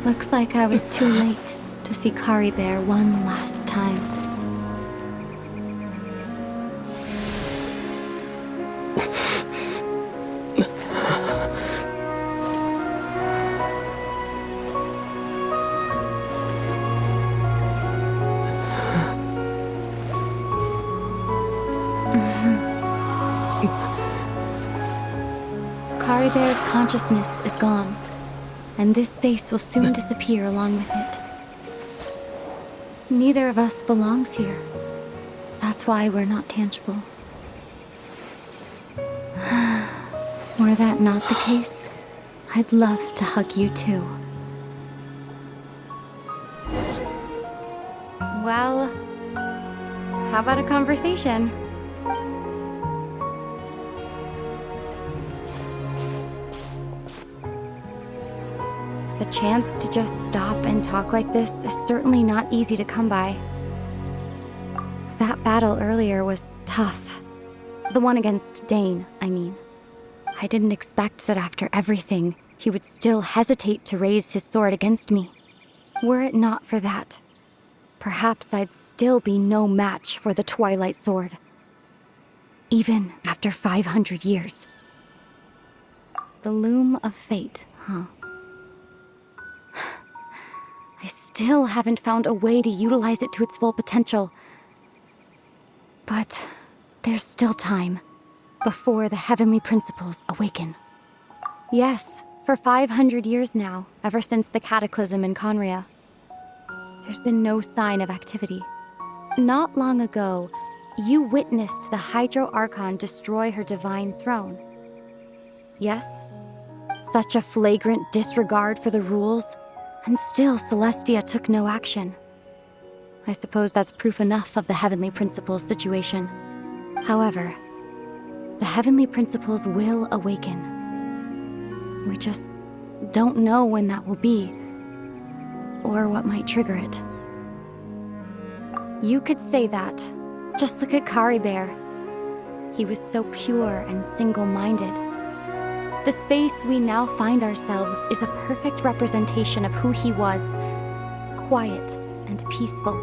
Looks like I was too late to see Kari Bear one last time. Kari Bear's consciousness is gone, and this space will soon disappear along with it. Neither of us belongs here. That's why we're not tangible. Were that not the case, I'd love to hug you too. Well, how about a conversation? The chance to just stop and talk like this is certainly not easy to come by. That battle earlier was tough. The one against Dane, I mean. I didn't expect that after everything, he would still hesitate to raise his sword against me. Were it not for that, perhaps I'd still be no match for the Twilight Sword. Even after 500 years. The loom of fate, huh? I still haven't found a way to utilize it to its full potential. But there's still time before the heavenly principles awaken. Yes, for 500 years now, ever since the cataclysm in Conria, there's been no sign of activity. Not long ago, you witnessed the Hydro Archon destroy her divine throne. Yes, such a flagrant disregard for the rules, and still Celestia took no action. I suppose that's proof enough of the Heavenly Principles situation. However, the Heavenly Principles will awaken. We just don't know when that will be, or what might trigger it. You could say that. Just look at Kari Bear. He was so pure and single-minded. The space we now find ourselves is a perfect representation of who he was. Quiet and peaceful.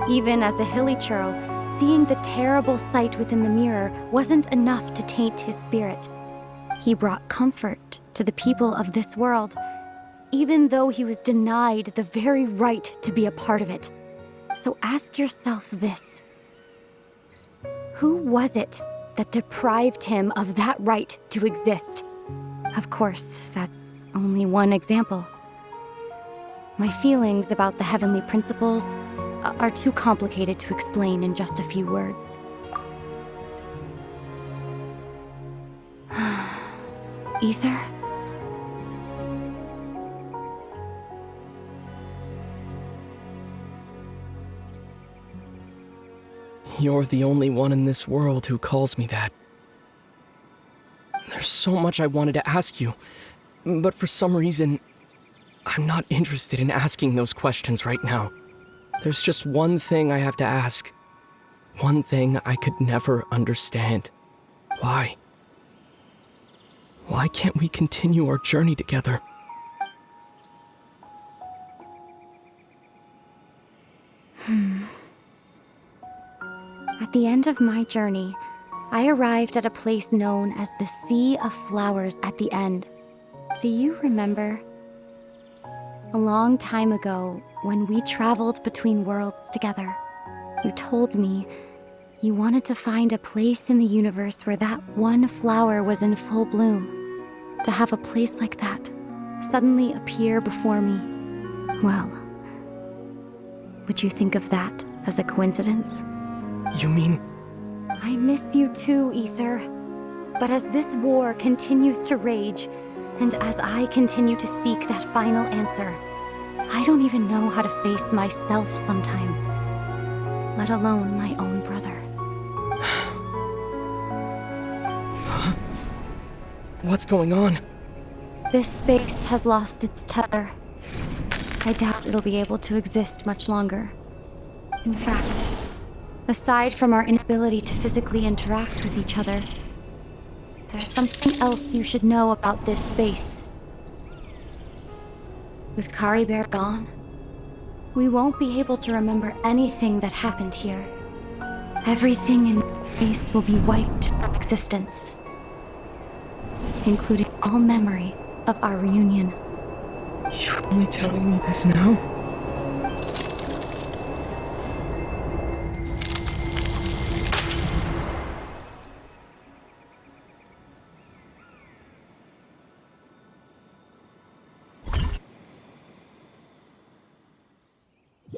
Even as a hilly churl, seeing the terrible sight within the mirror wasn't enough to taint his spirit. He brought comfort to the people of this world, even though he was denied the very right to be a part of it. So ask yourself this. Who was it that deprived him of that right to exist? Of course, that's only one example. My feelings about the heavenly principles are too complicated to explain in just a few words. Ether? You're the only one in this world who calls me that. There's so much I wanted to ask you, but for some reason, I'm not interested in asking those questions right now. There's just one thing I have to ask. One thing I could never understand. Why? Why can't we continue our journey together? At the end of my journey, I arrived at a place known as the Sea of Flowers at the end. Do you remember? A long time ago, when we traveled between worlds together, you told me you wanted to find a place in the universe where that one flower was in full bloom. To have a place like that suddenly appear before me. Well, would you think of that as a coincidence? You mean I miss you too, Ether. But as this war continues to rage, and as I continue to seek that final answer, I don't even know how to face myself sometimes, let alone my own brother. What's going on? This space has lost its tether. I doubt it'll be able to exist much longer. In fact, aside from our inability to physically interact with each other, there's something else you should know about this space. With Kari Bear gone, we won't be able to remember anything that happened here. Everything in this space will be wiped from existence, including all memory of our reunion. You're only telling me this now?